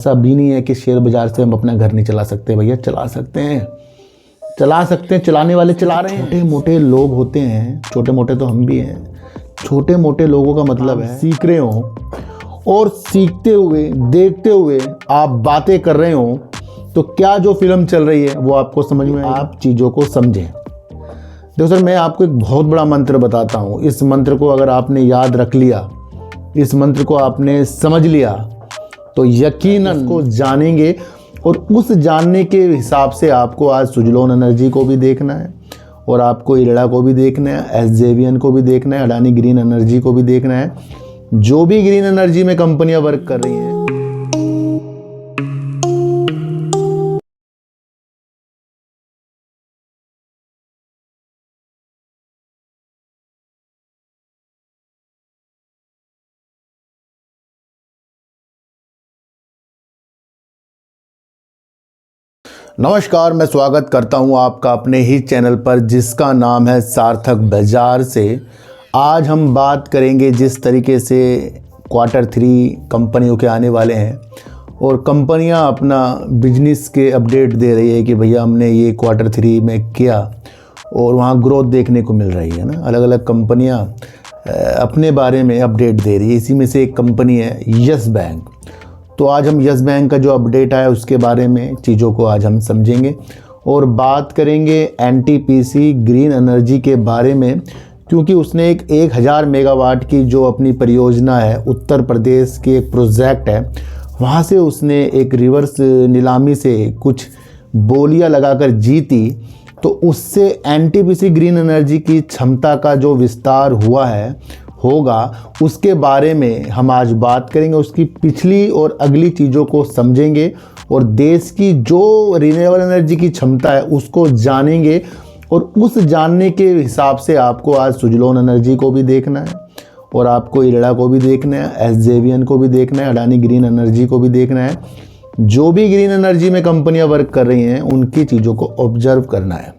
ऐसा भी नहीं है कि शेयर बाजार से हम अपना घर नहीं चला सकते। भैया चला सकते हैं, चलाने वाले चला रहे हैं। छोटे मोटे लोग होते हैं, छोटे मोटे तो हम भी हैं। छोटे मोटे लोगों का मतलब है सीख रहे हो और सीखते हुए देखते हुए आप बातें कर रहे हो तो क्या जो फिल्म चल रही है वो आपको समझ में आए, आप चीज़ों को समझें। देखो सर, मैं आपको एक बहुत बड़ा मंत्र बताता हूँ। इस मंत्र को अगर आपने याद रख लिया, इस मंत्र को आपने समझ लिया तो यकीनन उसको जानेंगे और उस जानने के हिसाब से आपको आज सुजलोन एनर्जी को भी देखना है और आपको इरेडा को भी देखना है, एसजेवीएन को भी देखना है, अडानी ग्रीन एनर्जी को भी देखना है। जो भी ग्रीन एनर्जी में कंपनियां वर्क कर रही हैं, नमस्कार, मैं स्वागत करता हूं आपका अपने ही चैनल पर जिसका नाम है सार्थक बाजार से। आज हम बात करेंगे जिस तरीके से Q3 कंपनियों के आने वाले हैं और कंपनियां अपना बिजनेस के अपडेट दे रही है कि भैया हमने ये Q3 में किया और वहाँ ग्रोथ देखने को मिल रही है ना। अलग अलग कंपनियां अपने बारे में अपडेट दे रही है। इसी में से एक कंपनी है यस बैंक। तो आज हम यस बैंक का जो अपडेट आया उसके बारे में चीज़ों को आज हम समझेंगे और बात करेंगे एनटीपीसी ग्रीन एनर्जी के बारे में, क्योंकि उसने एक 1000 मेगावाट की जो अपनी परियोजना है, उत्तर प्रदेश की एक प्रोजेक्ट है, वहाँ से उसने एक रिवर्स नीलामी से कुछ बोलियां लगाकर जीती। तो उससे एनटीपीसी ग्रीन एनर्जी की क्षमता का जो विस्तार हुआ है होगा उसके बारे में हम आज बात करेंगे। उसकी पिछली और अगली चीज़ों को समझेंगे और देश की जो रिन्यूएबल एनर्जी की क्षमता है उसको जानेंगे और उस जानने के हिसाब से आपको आज सुजलोन एनर्जी को भी देखना है और आपको इरेडा को भी देखना है, एसजेवीएन को भी देखना है, अडानी ग्रीन एनर्जी को भी देखना है। जो भी ग्रीन एनर्जी में कंपनियां वर्क कर रही हैं उनकी चीज़ों को ऑब्जर्व करना है।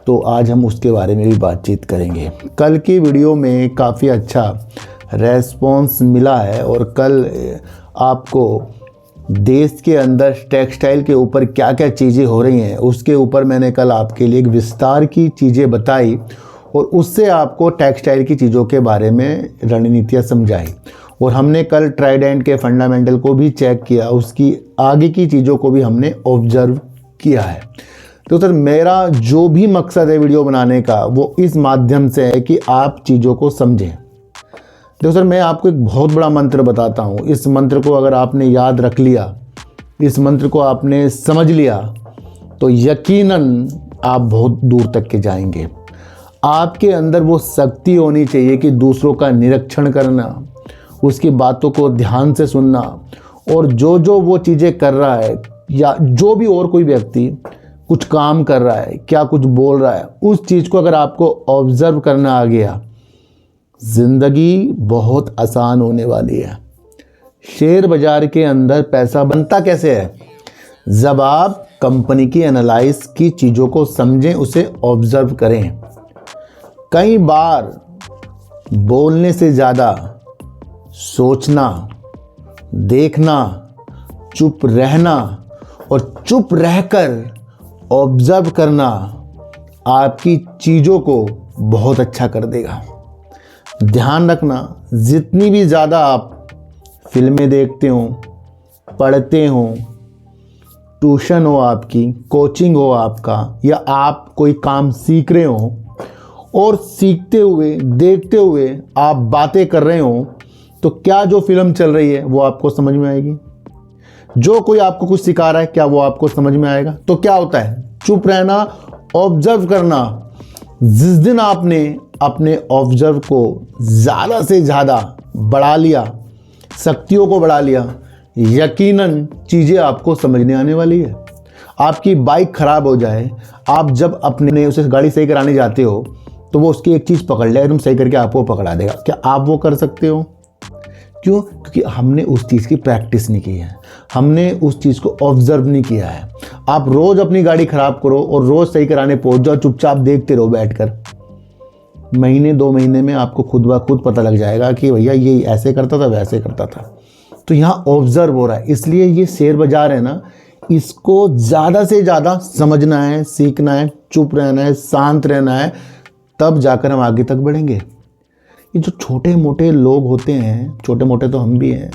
तो आज हम उसके बारे में भी बातचीत करेंगे। कल की वीडियो में काफ़ी अच्छा रेस्पॉन्स मिला है और कल आपको देश के अंदर टेक्सटाइल के ऊपर क्या क्या चीज़ें हो रही हैं उसके ऊपर मैंने कल आपके लिए एक विस्तार की चीज़ें बताई और उससे आपको टेक्सटाइल की चीज़ों के बारे में रणनीतियाँ समझाई। और हमने कल ट्राइडेंट के फंडामेंटल को भी चेक किया, उसकी आगे की चीज़ों को भी हमने ऑब्जर्व किया है। तो सर, मेरा जो भी मकसद है वीडियो बनाने का वो इस माध्यम से है कि आप चीज़ों को समझें। देखो सर, मैं आपको एक बहुत बड़ा मंत्र बताता हूँ। इस मंत्र को अगर आपने याद रख लिया, इस मंत्र को आपने समझ लिया तो यकीनन आप बहुत दूर तक के जाएंगे। आपके अंदर वो शक्ति होनी चाहिए कि दूसरों का निरीक्षण करना, उसकी बातों को ध्यान से सुनना और जो वो चीज़ें कर रहा है या जो भी और कोई व्यक्ति कुछ काम कर रहा है, क्या कुछ बोल रहा है, उस चीज़ को अगर आपको ऑब्जर्व करना आ गया, ज़िंदगी बहुत आसान होने वाली है। शेयर बाज़ार के अंदर पैसा बनता कैसे है? जब आप कंपनी की एनालाइज की चीज़ों को समझें, उसे ऑब्जर्व करें। कई बार बोलने से ज़्यादा सोचना, देखना, चुप रहना और चुप रहकर ऑब्जर्व करना आपकी चीज़ों को बहुत अच्छा कर देगा। ध्यान रखना, जितनी भी ज़्यादा आप फिल्में देखते हो, पढ़ते हो, ट्यूशन हो आपकी, कोचिंग हो आपका, या आप कोई काम सीख रहे हो और सीखते हुए देखते हुए आप बातें कर रहे हो तो क्या जो फिल्म चल रही है वो आपको समझ में आएगी। जो कोई आपको कुछ सिखा रहा है क्या वो आपको समझ में आएगा? तो क्या होता है? चुप रहना, ऑब्जर्व करना। जिस दिन आपने अपने ऑब्जर्व को ज़्यादा से ज़्यादा बढ़ा लिया, शक्तियों को बढ़ा लिया, यकीनन चीज़ें आपको समझने आने वाली है। आपकी बाइक ख़राब हो जाए, आप जब अपने उसे गाड़ी सही कराने जाते हो तो वो उसकी एक चीज़ पकड़ ले, एकदम सही करके आपको पकड़ा देगा। क्या आप वो कर सकते हो? क्यों? क्योंकि हमने उस चीज़ की प्रैक्टिस नहीं की है, हमने उस चीज़ को ऑब्जर्व नहीं किया है। आप रोज़ अपनी गाड़ी ख़राब करो और रोज़ सही कराने पहुंच जाओ, चुपचाप देखते रहो बैठकर। महीने 2 महीने में आपको खुद ब खुद पता लग जाएगा कि भैया ये ऐसे करता था, वैसे करता था। तो यहाँ ऑब्जर्व हो रहा है। इसलिए ये शेयर बाजार है ना, इसको ज़्यादा से ज़्यादा समझना है, सीखना है, चुप रहना है, शांत रहना है, तब जाकर हम आगे तक बढ़ेंगे। ये जो छोटे मोटे लोग होते हैं, छोटे मोटे तो हम भी हैं,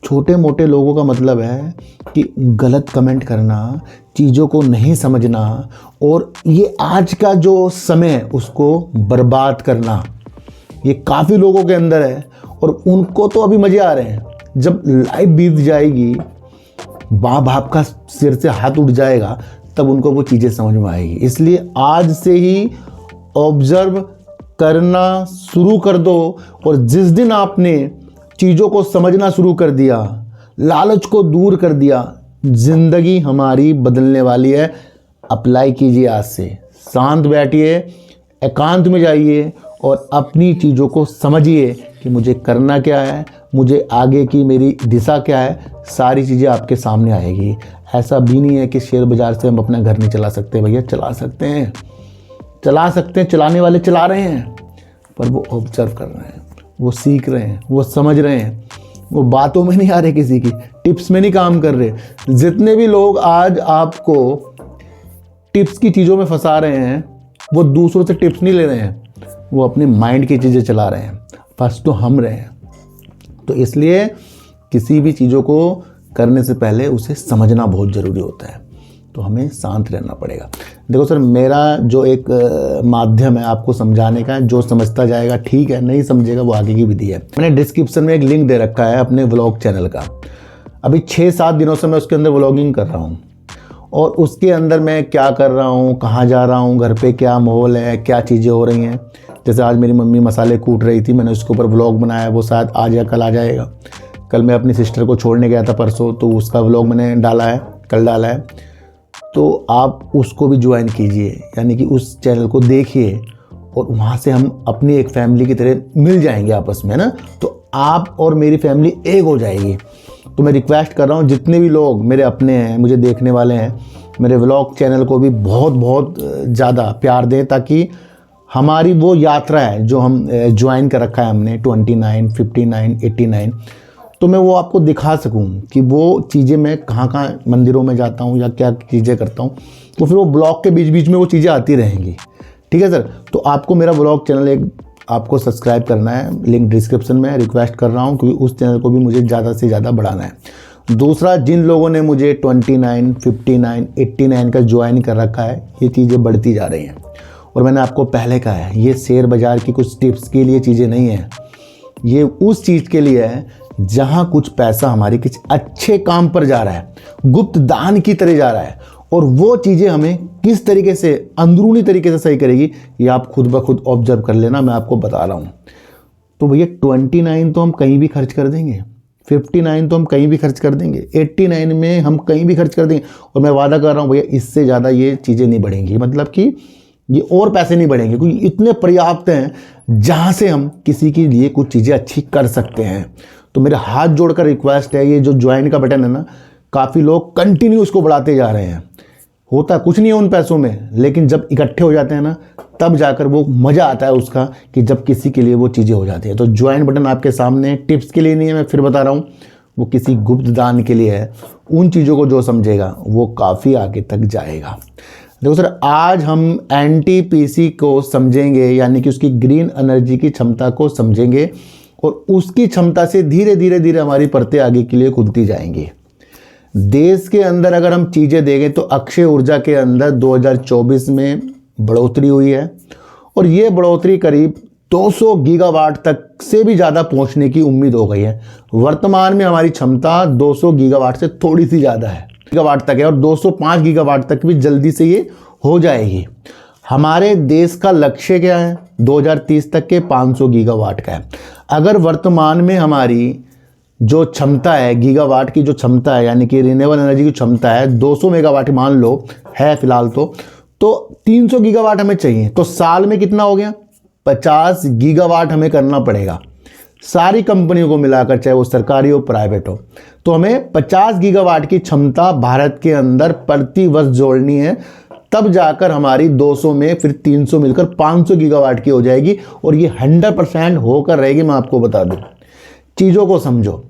छोटे मोटे लोगों का मतलब है कि गलत कमेंट करना, चीज़ों को नहीं समझना और ये आज का जो समय है उसको बर्बाद करना, ये काफ़ी लोगों के अंदर है। और उनको तो अभी मज़े आ रहे हैं, जब लाइफ बीत जाएगी, माँ बाप का सिर से हाथ उठ जाएगा, तब उनको वो चीज़ें समझ में आएगी। इसलिए आज से ही ऑब्जर्व करना शुरू कर दो। और जिस दिन आपने चीज़ों को समझना शुरू कर दिया, लालच को दूर कर दिया, ज़िंदगी हमारी बदलने वाली है। अप्लाई कीजिए आज से। शांत बैठिए, एकांत में जाइए और अपनी चीज़ों को समझिए कि मुझे करना क्या है, मुझे आगे की मेरी दिशा क्या है। सारी चीज़ें आपके सामने आएगी। ऐसा भी नहीं है कि शेयर बाज़ार से हम अपना घर नहीं चला सकते। भैया चला सकते हैं, चला सकते हैं, चलाने वाले चला रहे हैं, पर वो ऑब्जर्व कर रहे हैं, वो सीख रहे हैं, वो समझ रहे हैं, वो बातों में नहीं आ रहे, किसी की टिप्स में नहीं काम कर रहे। जितने भी लोग आज आपको टिप्स की चीज़ों में फंसा रहे हैं, वो दूसरों से टिप्स नहीं ले रहे हैं, वो अपने माइंड की चीज़ें चला रहे हैं। फंस तो हम रहे हैं। तो इसलिए किसी भी चीज़ों को करने से पहले उसे समझना बहुत ज़रूरी होता है। तो हमें शांत रहना पड़ेगा। देखो सर, मेरा जो एक माध्यम है आपको समझाने का, जो समझता जाएगा ठीक है, नहीं समझेगा वो आगे की विधि है। मैंने डिस्क्रिप्शन में एक लिंक दे रखा है अपने व्लॉग चैनल का। अभी 6-7 दिनों से मैं उसके अंदर व्लॉगिंग कर रहा हूँ और उसके अंदर मैं क्या कर रहा हूँ, कहाँ जा रहा हूँ, घर पे क्या माहौल है, क्या चीज़ें हो रही हैं। जैसे आज मेरी मम्मी मसाले कूट रही थी, मैंने उसके ऊपर व्लॉग बनाया, वो शायद आज या कल आ जाएगा। कल मैं अपनी सिस्टर को छोड़ने गया था परसों, तो उसका व्लॉग मैंने डाला है, कल डाला है। तो आप उसको भी ज्वाइन कीजिए, यानी कि उस चैनल को देखिए और वहाँ से हम अपनी एक फैमिली की तरह मिल जाएंगे आपस में ना। तो आप और मेरी फैमिली एक हो जाएगी। तो मैं रिक्वेस्ट कर रहा हूँ, जितने भी लोग मेरे अपने हैं, मुझे देखने वाले हैं, मेरे व्लॉग चैनल को भी बहुत बहुत ज़्यादा प्यार दें, ताकि हमारी वो यात्रा है जो हम ज्वाइन कर रखा है हमने 29, 59, 89, तो मैं वो आपको दिखा सकूं कि वो चीज़ें मैं कहाँ कहाँ मंदिरों में जाता हूँ या क्या चीज़ें करता हूँ। तो फिर वो ब्लॉग के बीच बीच में वो चीज़ें आती रहेंगी। ठीक है सर। तो आपको मेरा व्लॉग चैनल एक आपको सब्सक्राइब करना है, लिंक डिस्क्रिप्शन में रिक्वेस्ट कर रहा हूँ, क्योंकि उस चैनल को भी मुझे ज़्यादा से ज़्यादा बढ़ाना है। दूसरा, जिन लोगों ने मुझे 29, 59, 89 का ज्वाइन कर रखा है, ये चीज़ें बढ़ती जा रही हैं। और मैंने आपको पहले कहा है, ये शेयर बाज़ार की कुछ टिप्स के लिए चीज़ें नहीं हैं, ये उस चीज़ के लिए है जहाँ कुछ पैसा हमारे किसी अच्छे काम पर जा रहा है, गुप्त दान की तरह जा रहा है। और वो चीज़ें हमें किस तरीके से, अंदरूनी तरीके से सही करेगी, ये आप खुद ब खुद ऑब्जर्व कर लेना, मैं आपको बता रहा हूँ। तो भैया 29 तो हम कहीं भी खर्च कर देंगे, 59 तो हम कहीं भी खर्च कर देंगे, 89 में हम कहीं भी खर्च कर देंगे। और मैं वादा कर रहा हूँ भैया, इससे ज़्यादा ये चीज़ें नहीं बढ़ेंगी, मतलब कि ये और पैसे नहीं बढ़ेंगे, क्योंकि इतने पर्याप्त हैं जहाँ से हम किसी के लिए कुछ चीज़ें अच्छी कर सकते हैं। तो मेरे हाथ जोड़कर रिक्वेस्ट है, ये जो ज्वाइन का बटन है ना, काफ़ी लोग कंटिन्यू इसको बढ़ाते जा रहे हैं। होता कुछ नहीं है उन पैसों में, लेकिन जब इकट्ठे हो जाते हैं ना, तब जाकर वो मज़ा आता है उसका, कि जब किसी के लिए वो चीज़ें हो जाती हैं। तो ज्वाइन बटन आपके सामने, टिप्स के लिए नहीं है, मैं फिर बता रहा हूँ, वो किसी गुप्त दान के लिए है। उन चीज़ों को जो समझेगा वो काफ़ी आगे तक जाएगा। देखो सर, आज हम NTPC को समझेंगे, यानी कि उसकी ग्रीन एनर्जी की क्षमता को समझेंगे, और उसकी क्षमता से धीरे धीरे धीरे हमारी परतें आगे के लिए खुलती जाएंगी। देश के अंदर अगर हम चीज़ें देखें तो अक्षय ऊर्जा के अंदर 2024 में बढ़ोतरी हुई है, और ये बढ़ोतरी करीब 200 गीगावाट तक से भी ज़्यादा पहुंचने की उम्मीद हो गई है। वर्तमान में हमारी क्षमता 200 गीगावाट से थोड़ी सी ज़्यादा है, गीगावाट तक है, और 205 गीगावाट तक भी जल्दी से ये हो जाएगी। हमारे देश का लक्ष्य क्या है? 2030 तक के 500 गीगावाट का है। अगर वर्तमान में हमारी जो क्षमता है, गीगावाट की जो क्षमता है, यानी कि रिन्यूएबल एनर्जी की क्षमता है 200 मेगावाट मान लो है फिलहाल, तो 300 गीगावाट हमें चाहिए। तो साल में कितना हो गया? 50 गीगावाट हमें करना पड़ेगा, सारी कंपनियों को मिलाकर, चाहे वो सरकारी हो प्राइवेट हो। तो हमें 50 गीगावाट की क्षमता भारत के अंदर प्रति वर्ष जोड़नी है, तब जाकर हमारी 200 में फिर 300 मिलकर 500 गीगावाट की हो जाएगी, और ये 100% होकर रहेगी। मैं आपको बता दूं, चीज़ों को समझो।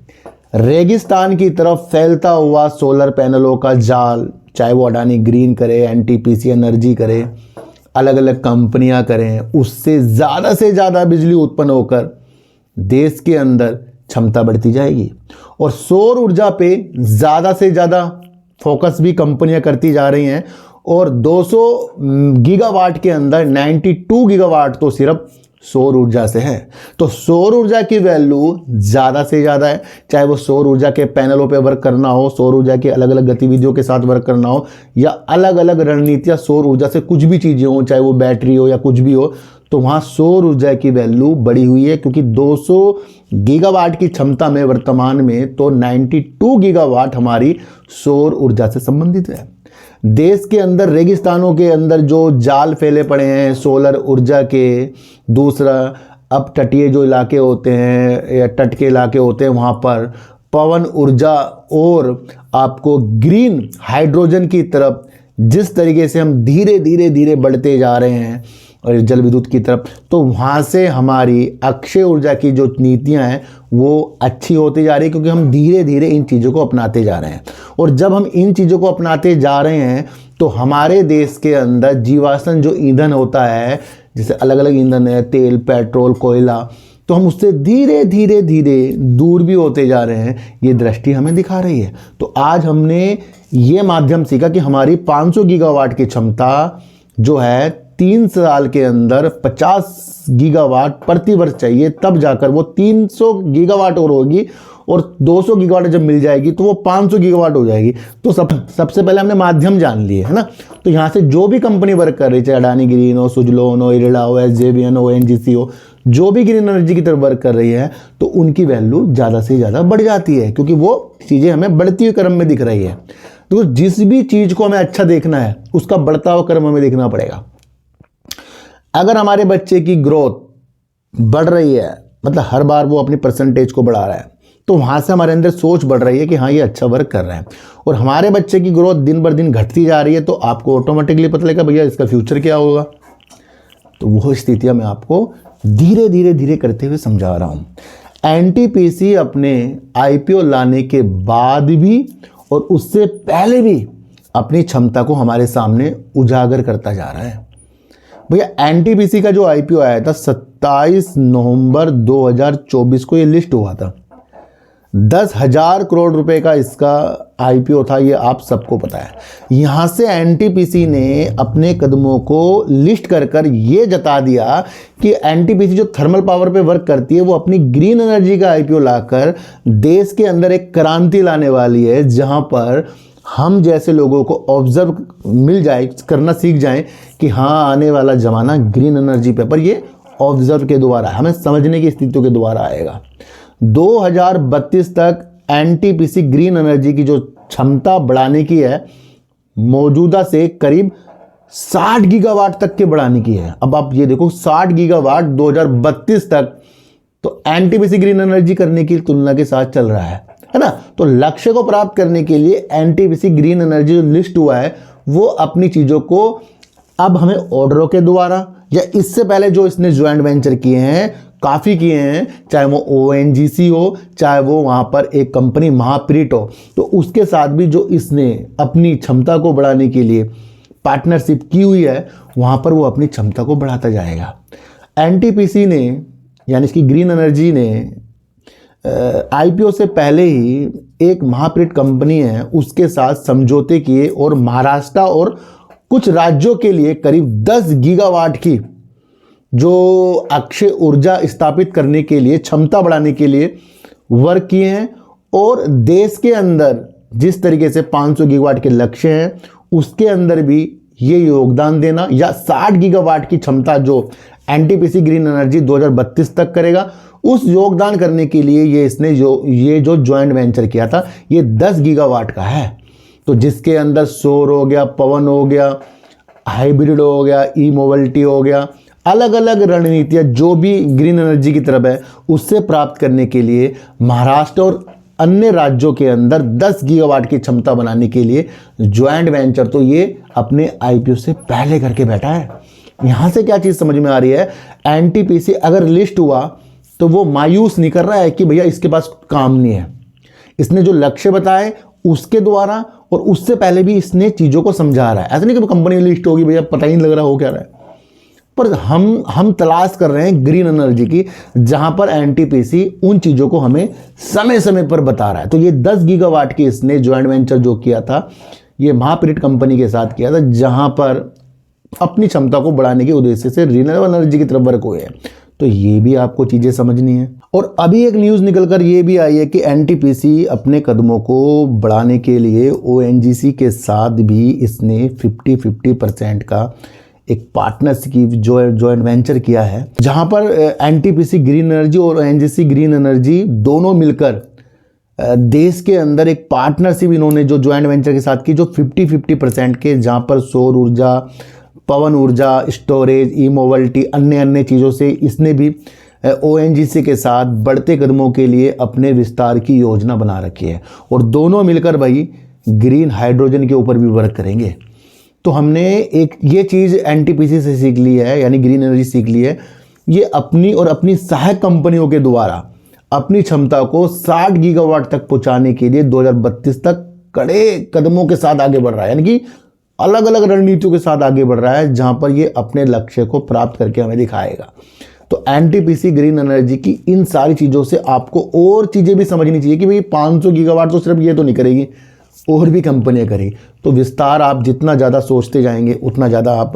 रेगिस्तान की तरफ फैलता हुआ सोलर पैनलों का जाल, चाहे वो अडानी ग्रीन करे, एनटीपीसी एनर्जी करे, अलग अलग कंपनियां करें, उससे से ज़्यादा बिजली उत्पन्न होकर देश के अंदर क्षमता बढ़ती जाएगी। और सौर ऊर्जा पे ज़्यादा से ज़्यादा फोकस भी कंपनियां करती जा रही हैं और 200 गीगावाट के अंदर 92 गीगावाट तो सिर्फ सौर ऊर्जा से है। तो सौर ऊर्जा की वैल्यू ज़्यादा से ज़्यादा है, चाहे वो सौर ऊर्जा के पैनलों पे वर्क करना हो, सौर ऊर्जा की अलग अलग गतिविधियों के साथ वर्क करना हो, या अलग अलग रणनीतियाँ सौर ऊर्जा से कुछ भी चीज़ें हो, चाहे वो बैटरी हो या कुछ भी हो, तो वहाँ सौर ऊर्जा की वैल्यू बढ़ी हुई है। क्योंकि 200 गीगावाट की क्षमता में वर्तमान में तो 92 गीगावाट हमारी सौर ऊर्जा से संबंधित है। देश के अंदर रेगिस्तानों के अंदर जो जाल फैले पड़े हैं सोलर ऊर्जा के, दूसरा अब तटीय जो इलाके होते हैं या तट के इलाके होते हैं वहाँ पर पवन ऊर्जा और आपको ग्रीन हाइड्रोजन की तरफ जिस तरीके से हम धीरे धीरे धीरे बढ़ते जा रहे हैं और जल विद्युत की तरफ, तो वहाँ से हमारी अक्षय ऊर्जा की जो नीतियाँ हैं वो अच्छी होती जा रही है, क्योंकि हम धीरे धीरे इन चीज़ों को अपनाते जा रहे हैं। और जब हम इन चीज़ों को अपनाते जा रहे हैं तो हमारे देश के अंदर जीवाश्म जो ईंधन होता है, जैसे अलग अलग ईंधन है, तेल, पेट्रोल, कोयला, तो हम उससे धीरे धीरे धीरे दूर भी होते जा रहे हैं। ये दृष्टि हमें दिखा रही है। तो आज हमने ये माध्यम सीखा कि हमारी 500 गीगावाट की क्षमता जो है 3 साल के अंदर 50 गीगावाट प्रति वर्ष चाहिए, तब जाकर वो 300 गीगावाट और होगी, और 200 गीगावाट जब मिल जाएगी तो वो 500 गीगावाट हो जाएगी। तो सबसे पहले हमने माध्यम जान लिए, है ना। तो यहाँ से जो भी कंपनी वर्क कर रही है, चाहे अडानी ग्रीन हो, सुजलोन हो, इरिडा हो, एसजेवीएन हो, एनजीसी हो, जो भी ग्रीन एनर्जी की तरफ वर्क कर रही है, तो उनकी वैल्यू ज़्यादा से ज़्यादा बढ़ जाती है, क्योंकि वो चीज़ें हमें बढ़ती हुई क्रम में दिख रही है। तो जिस भी चीज़ को हमें अच्छा देखना है उसका बढ़ता हुआ क्रम हमें देखना पड़ेगा। अगर हमारे बच्चे की ग्रोथ बढ़ रही है, मतलब हर बार वो अपनी परसेंटेज को बढ़ा रहा है, तो वहाँ से हमारे अंदर सोच बढ़ रही है कि हाँ ये अच्छा वर्क कर रहा है। और हमारे बच्चे की ग्रोथ दिन बर दिन घटती जा रही है, तो आपको ऑटोमेटिकली पता लगेगा भैया इसका फ्यूचर क्या होगा। तो वो स्थितियाँ मैं आपको धीरे धीरे धीरे करते हुए समझा रहा हूँ। एनटीपीसी अपने आईपीओ लाने के बाद भी और उससे पहले भी अपनी क्षमता को हमारे सामने उजागर करता जा रहा है। भैया एनटीपीसी का जो आईपीओ आया था 27 नवंबर 2024 को ये लिस्ट हुआ था। 10,000 करोड़ रुपए का इसका आईपीओ था, ये आप सबको पता है। यहाँ से एनटीपीसी ने अपने कदमों को लिस्ट कर कर ये जता दिया कि एनटीपीसी जो थर्मल पावर पे वर्क करती है वो अपनी ग्रीन एनर्जी का आईपीओ लाकर देश के अंदर एक क्रांति लाने वाली है, जहाँ पर हम जैसे लोगों को ऑब्जर्व मिल जाए, करना सीख जाएं कि हाँ आने वाला ज़माना ग्रीन एनर्जी पे, पर ये ऑब्जर्व के द्वारा, हमें समझने की स्थितियों के द्वारा आएगा। 2032 तक एनटीपीसी ग्रीन एनर्जी की जो क्षमता बढ़ाने की है मौजूदा से करीब 60 गीगावाट तक के बढ़ाने की है। अब आप ये देखो 60 गीगावाट 2032 तक, तो एनटीपीसी ग्रीन एनर्जी करने की तुलना के साथ चल रहा है ना। तो लक्ष्य को प्राप्त करने के लिए एनटीपीसी ग्रीन एनर्जी जो लिस्ट हुआ है वो अपनी चीज़ों को अब हमें ऑर्डरों के द्वारा या इससे पहले जो इसने ज्वाइंट वेंचर किए हैं, काफ़ी किए हैं, चाहे वो ओएनजीसी हो, चाहे वो वहाँ पर एक कंपनी महाप्रीट हो, तो उसके साथ भी जो इसने अपनी क्षमता को बढ़ाने के लिए पार्टनरशिप की हुई है, वहाँ पर वो अपनी क्षमता को बढ़ाता जाएगा। एनटीपीसी ने यानी इसकी ग्रीन एनर्जी ने आईपीओ से पहले ही एक महाप्रीट कंपनी है उसके साथ समझौते किए और महाराष्ट्र और कुछ राज्यों के लिए करीब 10 गीगावाट की जो अक्षय ऊर्जा स्थापित करने के लिए, क्षमता बढ़ाने के लिए वर्क किए हैं। और देश के अंदर जिस तरीके से 500 गीगावाट के लक्ष्य हैं उसके अंदर भी ये योगदान देना, या 60 गीगावाट की क्षमता जो एनटीपीसी ग्रीन एनर्जी 2032 तक करेगा, उस योगदान करने के लिए ये जो ज्वाइंट वेंचर किया था ये 10 गीगावाट का है। तो जिसके अंदर सौर हो गया, पवन हो गया, हाइब्रिड हो गया, ई मोबिलिटी हो गया, अलग अलग रणनीतियाँ जो भी ग्रीन एनर्जी की तरफ है उससे प्राप्त करने के लिए महाराष्ट्र और अन्य राज्यों के अंदर 10 गीगावाट की क्षमता बनाने के लिए ज्वाइंट वेंचर तो ये अपने आईपीओ से पहले करके बैठा है। यहाँ से क्या चीज़ समझ में आ रही है, एनटीपीसी अगर लिस्ट हुआ तो वो मायूस नहीं कर रहा है कि भैया इसके पास काम नहीं है, इसने जो लक्ष्य बताए उसके द्वारा और उससे पहले भी इसने चीज़ों को समझा रहा है। ऐसा नहीं कि कंपनी लिस्ट होगी भैया पता ही नहीं लग रहा हो क्या रहा है, पर हम तलाश कर रहे हैं ग्रीन एनर्जी की, जहां पर एनटीपीसी उन चीज़ों को हमें समय समय पर बता रहा है। तो ये 10 गीगावाट की इसने ज्वाइंट वेंचर जो किया था ये महापीरियड कंपनी के साथ किया था, जहां पर अपनी क्षमता को बढ़ाने के उद्देश्य से रिन्यूएबल एनर्जी की तरफ वर्क हुए हैं। तो ये भी आपको चीज़ें समझनी है। और अभी एक न्यूज़ निकलकर ये भी आई है कि एनटीपीसी अपने कदमों को बढ़ाने के लिए ओएनजीसी के साथ भी इसने 50-50% का एक पार्टनरशिप की जॉइंट वेंचर किया है, जहां पर एनटीपीसी ग्रीन एनर्जी और ओएनजीसी ग्रीन एनर्जी दोनों मिलकर देश के अंदर एक पार्टनरशिप इन्होंने जो जॉइंट वेंचर के साथ की, जो 50-50% के, जहां पर सौर ऊर्जा, पवन ऊर्जा, स्टोरेज, ई मोबिलिटी, अन्य चीज़ों से इसने भी ओएनजीसी के साथ बढ़ते कदमों के लिए अपने विस्तार की योजना बना रखी है। और दोनों मिलकर भाई ग्रीन हाइड्रोजन के ऊपर भी वर्क करेंगे। तो हमने एक ये चीज़ एनटीपीसी से सीख ली है, यानी ग्रीन एनर्जी सीख ली है, ये अपनी और अपनी सहायक कंपनियों के द्वारा अपनी क्षमता को 60 गीगावाट तक पहुंचाने के लिए 2032 तक कड़े कदमों के साथ आगे बढ़ रहा है, यानी कि अलग अलग रणनीतियों के साथ आगे बढ़ रहा है, जहां पर ये अपने लक्ष्य को प्राप्त करके हमें दिखाएगा। तो एनटीपीसी ग्रीन एनर्जी की इन सारी चीज़ों से आपको और चीज़ें भी समझनी चाहिए कि भाई 500 गीगावाट तो सिर्फ ये तो नहीं करेगी, और भी कंपनियां करेगी। तो विस्तार आप जितना ज़्यादा सोचते जाएंगे उतना ज़्यादा आप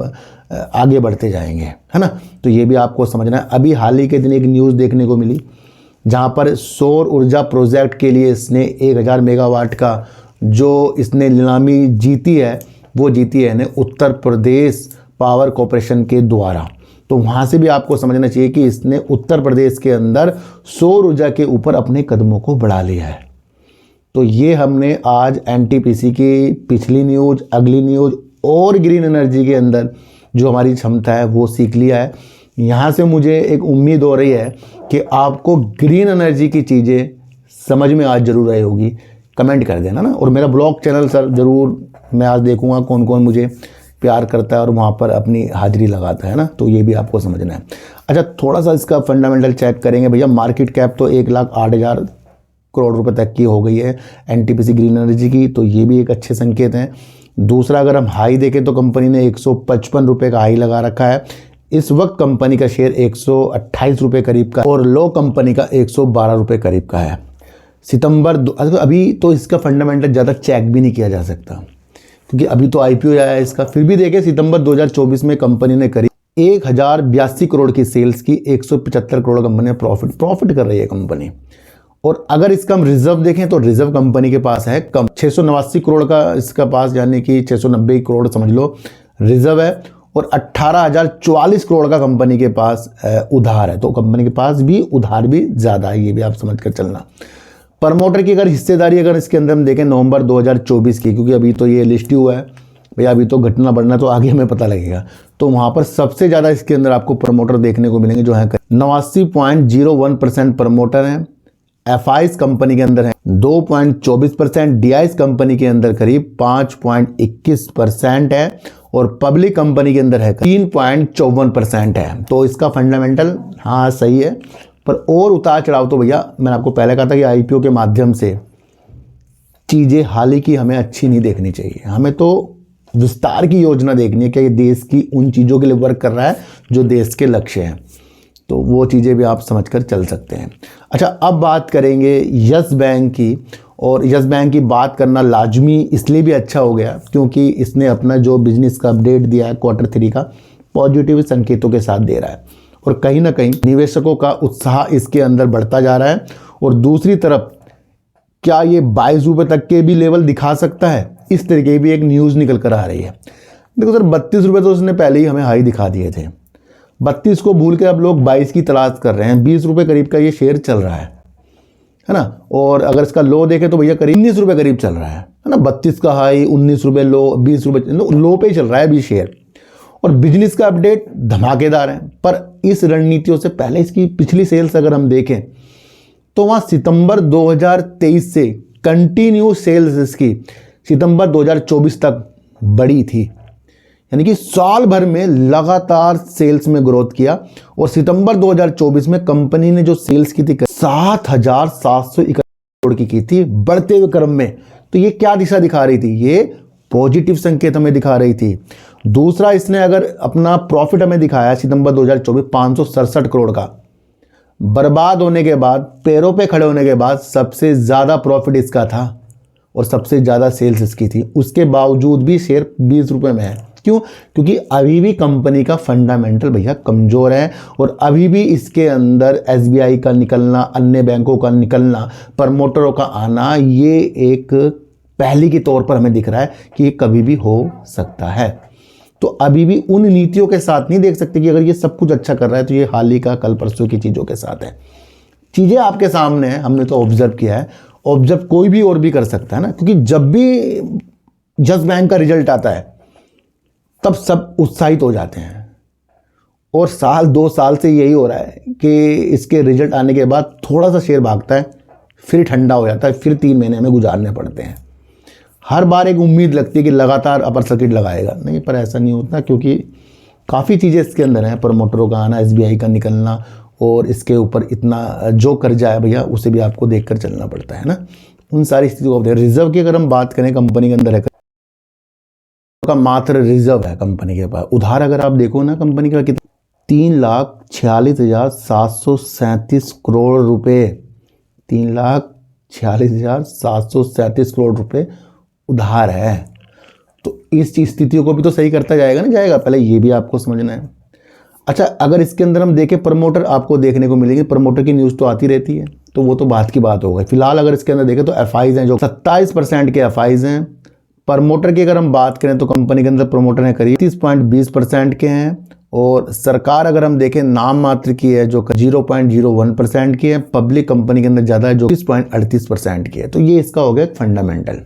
आगे बढ़ते जाएंगे, है ना। तो ये भी आपको समझना है। अभी हाल ही के दिन एक न्यूज़ देखने को मिली, जहाँ पर सौर ऊर्जा प्रोजेक्ट के लिए इसने 1000 मेगावाट का जो इसने नीलामी जीती है, वो जीती है उत्तर प्रदेश पावर कॉरपोरेशन के द्वारा। तो वहाँ से भी आपको समझना चाहिए कि इसने उत्तर प्रदेश के अंदर सौर ऊर्जा के ऊपर अपने कदमों को बढ़ा लिया है। तो ये हमने आज एनटीपीसी की पिछली न्यूज़, अगली न्यूज़ और ग्रीन एनर्जी के अंदर जो हमारी क्षमता है वो सीख लिया है। यहाँ से मुझे एक उम्मीद हो रही है कि आपको ग्रीन एनर्जी की चीज़ें समझ में आज ज़रूर आई होगी। कमेंट कर देना ना, और मेरा ब्लॉग चैनल सर ज़रूर मैं आज देखूंगा कौन कौन मुझे प्यार करता है और वहाँ पर अपनी हाजिरी लगाता है ना। तो ये भी आपको समझना है। अच्छा, थोड़ा सा इसका फंडामेंटल चेक करेंगे भैया। मार्केट कैप तो 1,08,000 करोड़ रुपए तक की हो गई है एनटीपीसी ग्रीन एनर्जी की, तो ये भी एक अच्छे संकेत हैं। दूसरा, अगर हम हाई देखें तो कंपनी ने 155 रुपये का हाई लगा रखा है। इस वक्त कंपनी का शेयर 128 रुपये करीब का, और लो कंपनी का 112 रुपये करीब का है। सितंबर अभी तो इसका फंडामेंटल ज़्यादा चेक भी नहीं किया जा सकता, क्योंकि अभी तो आईपीओ आया है इसका। फिर भी देखें, सितंबर 2024 में कंपनी ने करीब 1082 करोड़ की सेल्स की, 175 करोड़ कंपनी ने प्रॉफिट कर रही है कंपनी। और अगर इसका हम रिजर्व देखें तो रिजर्व कंपनी के पास है कम 689 करोड़ का इसका पास, यानी कि 690 करोड़ समझ लो रिजर्व है, और 18,044 करोड़ का कंपनी के पास उधार है। तो कंपनी के पास भी उधार भी ज़्यादा है, ये भी आप समझ कर चलना। प्रमोटर की अगर हिस्सेदारी अगर इसके अंदर हम देखें नवंबर 2024 की, क्योंकि अभी तो ये लिस्ट ही हुआ है भैया, अभी तो घटना बढ़ना तो आगे हमें पता लगेगा। तो वहाँ पर सबसे ज़्यादा इसके अंदर आपको प्रमोटर देखने को मिलेंगे, जो है 89.01% प्रमोटर हैं। एफआईस कंपनी के अंदर है 2.24%, डीआईस कंपनी के अंदर करीब 5.21% है, और पब्लिक कंपनी के अंदर है 3.54% है। तो इसका फंडामेंटल हाँ सही है, पर और उतार चढ़ाव तो भैया मैंने आपको पहले कहा था कि आईपीओ के माध्यम से चीज़ें हाल ही की हमें अच्छी नहीं देखनी चाहिए। हमें तो विस्तार की योजना देखनी है कि ये देश की उन चीज़ों के लिए वर्क कर रहा है जो देश के लक्ष्य हैं। तो वो चीज़ें भी आप समझकर चल सकते हैं। अच्छा, अब बात करेंगे यस बैंक की, और यस बैंक की बात करना लाजमी इसलिए भी अच्छा हो गया क्योंकि इसने अपना जो बिजनेस का अपडेट दिया है Q3 का पॉजिटिव संकेतों के साथ दे रहा है, और कहीं ना कहीं निवेशकों का उत्साह इसके अंदर बढ़ता जा रहा है। और दूसरी तरफ क्या ये 22 रुपये तक के भी लेवल दिखा सकता है, इस तरीके की भी एक न्यूज़ निकल कर आ रही है। देखो सर, 32 रुपये तो उसने पहले ही हमें हाई दिखा दिए थे, 32 को भूल के अब लोग 22 की तलाश कर रहे हैं। 20 रुपये करीब का ये शेयर चल रहा है ना। और अगर इसका लो देखें तो भैया करीब 19 रुपये करीब चल रहा है ना। 32 का हाई, 19 रुपये लो, 20 रुपये लो पे ही चल रहा है अभी शेयर। और बिजनेस का अपडेट धमाकेदार है, पर इस रणनीतियों से पहले इसकी पिछली सेल्स अगर हम देखें तो वहाँ सितंबर 2023 से कंटिन्यू सेल्स इसकी सितंबर 2024 तक बढ़ी थी, यानी कि साल भर में लगातार सेल्स में ग्रोथ किया। और सितंबर 2024 में कंपनी ने जो सेल्स की थी 7,700 करोड़ की थी बढ़ते हुए क्रम में। तो ये क्या दिशा दिखा रही थी? ये पॉजिटिव संकेत हमें दिखा रही थी। दूसरा, इसने अगर अपना प्रॉफिट हमें दिखाया सितंबर 2024 567 करोड़ का, बर्बाद होने के बाद, पैरों पे खड़े होने के बाद सबसे ज़्यादा प्रॉफिट इसका था और सबसे ज़्यादा सेल्स इसकी थी। उसके बावजूद भी शेयर 20 रुपये में है। क्यों? क्योंकि अभी भी कंपनी का फंडामेंटल भैया कमज़ोर है और अभी भी इसके अंदर एसबीआई का निकलना, अन्य बैंकों का निकलना, प्रमोटरों का आना, ये एक पहली के तौर पर हमें दिख रहा है कि ये कभी भी हो सकता है। तो अभी भी उन नीतियों के साथ नहीं देख सकते कि अगर ये सब कुछ अच्छा कर रहा है तो ये हाल ही का कल परसों की चीज़ों के साथ है। चीज़ें आपके सामने हैं, हमने तो ऑब्जर्व किया है। ऑब्जर्व कोई भी और भी कर सकता है ना, क्योंकि जब भी यस बैंक का रिजल्ट आता है तब सब उत्साहित हो जाते हैं और साल 2 साल से यही हो रहा है कि इसके रिजल्ट आने के बाद थोड़ा सा शेयर भागता है, फिर ठंडा हो जाता है, फिर 3 महीने हमें गुजारने पड़ते हैं। हर बार एक उम्मीद लगती है कि लगातार अपर सर्किट लगाएगा, नहीं, पर ऐसा नहीं होता, क्योंकि काफ़ी चीज़ें इसके अंदर हैं। प्रमोटरों का आना, एसबीआई का निकलना और इसके ऊपर इतना जो कर्जा है भैया उसे भी आपको देखकर चलना पड़ता है ना। उन सारी स्थितियों को रिजर्व की अगर हम बात करें कंपनी के अंदर है का मात्र रिजर्व है कंपनी के पास। उधार अगर आप देखो ना कंपनी का कितना, 3,46,737 करोड़ रुपए, 3,46,737 करोड़ रुपए उधार है। तो इस स्थितियों को भी तो सही करता जाएगा ना, जाएगा, पहले ये भी आपको समझना है। अच्छा, अगर इसके अंदर हम देखें प्रमोटर, आपको देखने को मिलेंगे, प्रमोटर की न्यूज़ तो आती रहती है, तो वो तो बात की बात हो गई। फिलहाल अगर इसके अंदर देखें तो एफआईज हैं, जो 27% के एफआईज हैं। प्रमोटर की अगर हम बात करें तो कंपनी के अंदर प्रमोटर हैं करीब 30.20% के हैं और सरकार अगर हम देखें नाम मात्र की है जो 0.01% की है। पब्लिक कंपनी के अंदर ज़्यादा है जो 30.38% की है। तो ये इसका हो गया फंडामेंटल।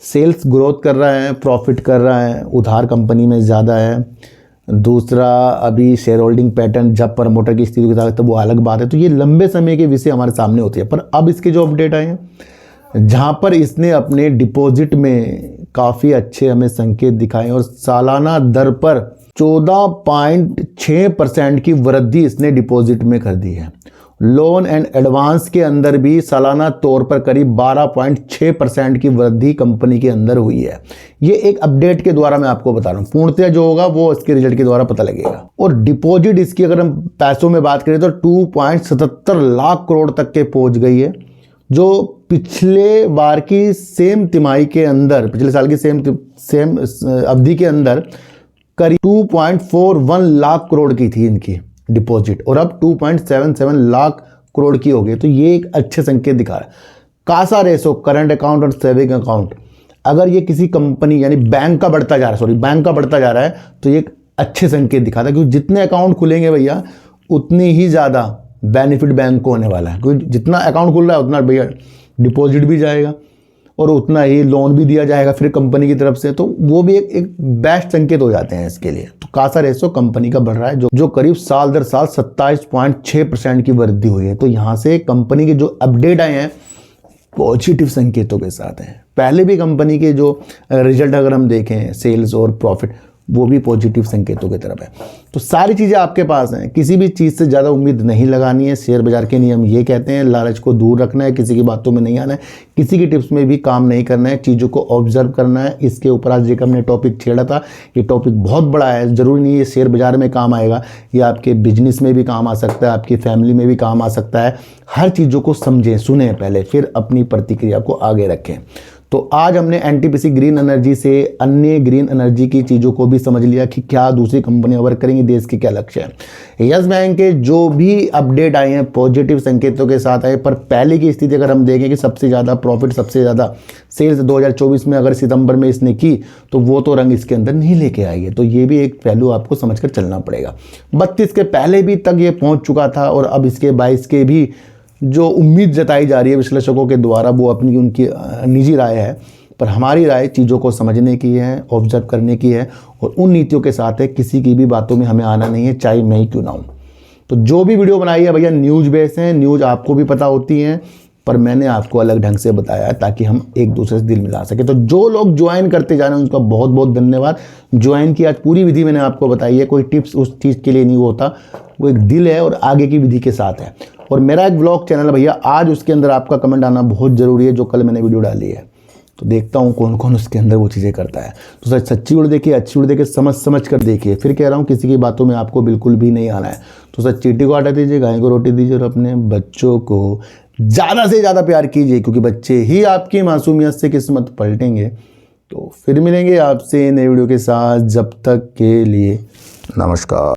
सेल्स ग्रोथ कर रहा है, प्रॉफिट कर रहा है, उधार कंपनी में ज़्यादा है। दूसरा, अभी शेयर होल्डिंग पैटर्न जब प्रमोटर की स्थिति के साथ तो वो अलग बात है। तो ये लंबे समय के विषय हमारे सामने होती है। पर अब इसके जो अपडेट आए हैं, जहाँ पर इसने अपने डिपॉजिट में काफ़ी अच्छे हमें संकेत दिखाए और सालाना दर पर 14.6% की वृद्धि इसने डिपॉजिट में कर दी है। लोन एंड एडवांस के अंदर भी सालाना तौर पर करीब 12.6% की वृद्धि कंपनी के अंदर हुई है। ये एक अपडेट के द्वारा मैं आपको बता रहा हूँ, पूर्णतः जो होगा वो इसके रिजल्ट के द्वारा पता लगेगा। और डिपॉजिट इसकी अगर हम पैसों में बात करें तो 2.77 लाख करोड़ तक के पहुंच गई है, जो पिछले बार की सेम तिमाही के अंदर, पिछले साल की सेम अवधि के अंदर करीब 2.41 लाख करोड़ की थी इनकी डिपॉजिट और अब 2.77 लाख करोड़ की हो गई। तो ये एक अच्छे संकेत दिखा रहा है। कासा रेशो, करंट अकाउंट और सेविंग अकाउंट, अगर ये किसी कंपनी यानी बैंक का बढ़ता जा रहा है तो ये एक अच्छे संकेत दिखाता है, क्योंकि जितने अकाउंट खुलेंगे भैया उतनी ही ज़्यादा बेनिफिट बैंक को होने वाला है। क्योंकि जितना अकाउंट खुल रहा है उतना भैया डिपॉजिट भी जाएगा और उतना ही लोन भी दिया जाएगा फिर कंपनी की तरफ से। तो वो भी एक बेस्ट संकेत हो जाते हैं इसके लिए। तो कासा रेशो कंपनी का बढ़ रहा है, जो करीब साल दर साल 27.6% की वृद्धि हुई है। तो यहाँ से कंपनी के जो अपडेट आए हैं पॉजिटिव संकेतों के साथ हैं। पहले भी कंपनी के जो रिजल्ट अगर हम देखें, सेल्स और प्रॉफिट, वो भी पॉजिटिव संकेतों की तरफ है। तो सारी चीज़ें आपके पास हैं, किसी भी चीज़ से ज़्यादा उम्मीद नहीं लगानी है। शेयर बाजार के नियम ये कहते हैं, लालच को दूर रखना है, किसी की बातों में नहीं आना है, किसी की टिप्स में भी काम नहीं करना है, चीज़ों को ऑब्जर्व करना है। इसके ऊपर आज जो हमने टॉपिक छेड़ा था, ये टॉपिक बहुत बड़ा है। ज़रूरी नहीं है शेयर बाजार में काम आएगा, ये आपके बिजनेस में भी काम आ सकता है, आपकी फैमिली में भी काम आ सकता है। हर चीज़ों को समझें, सुने पहले, फिर अपनी प्रतिक्रिया को आगे रखें। तो आज हमने एनटीपीसी ग्रीन एनर्जी से अन्य ग्रीन एनर्जी की चीज़ों को भी समझ लिया कि क्या दूसरी कंपनियां वर्क करेंगी, देश के क्या लक्ष्य है। यस बैंक के जो भी अपडेट आए हैं पॉजिटिव संकेतों के साथ आए, पर पहले की स्थिति अगर हम देखें कि सबसे ज़्यादा प्रॉफिट, सबसे ज़्यादा सेल्स 2024 में अगर सितंबर में इसने की, तो वो तो रंग इसके अंदर नहीं लेके आएगी। तो ये भी एक पहलू आपको समझकर चलना पड़ेगा। 32 के पहले भी तक ये पहुँच चुका था और अब इसके 22 के भी जो उम्मीद जताई जा रही है विश्लेषकों के द्वारा, वो अपनी उनकी निजी राय है, पर हमारी राय चीज़ों को समझने की है, ऑब्जर्व करने की है और उन नीतियों के साथ है। किसी की भी बातों में हमें आना नहीं है, चाहे मैं ही क्यों ना हूँ। तो जो भी वीडियो बनाई है भैया न्यूज़ बेस है, न्यूज़ आपको भी पता होती है, पर मैंने आपको अलग ढंग से बताया ताकि हम एक दूसरे से दिल मिला सके। तो जो लोग ज्वाइन करते जा रहे हैं उनका बहुत बहुत धन्यवाद। ज्वाइन की आज पूरी विधि मैंने आपको बताई है, कोई टिप्स उस चीज़ के लिए नहीं होता, वो एक दिल है और आगे की विधि के साथ है। और मेरा एक व्लॉग चैनल है भैया, आज उसके अंदर आपका कमेंट आना बहुत ज़रूरी है, जो कल मैंने वीडियो डाली है। तो देखता हूँ कौन कौन उसके अंदर वो चीज़ें करता है। तो सच्ची वीडियो देखिए, अच्छी वीडियो देखिए, समझ कर देखिए। फिर कह रहा हूँ किसी की बातों में आपको बिल्कुल भी नहीं आना है। तो सच चींटी को आटा दीजिए, गाय को रोटी दीजिए और अपने बच्चों को ज़्यादा से ज़्यादा प्यार कीजिए, क्योंकि बच्चे ही आपकी मासूमियत से किस्मत पलटेंगे। तो फिर मिलेंगे आपसे नई वीडियो के साथ, जब तक के लिए नमस्कार।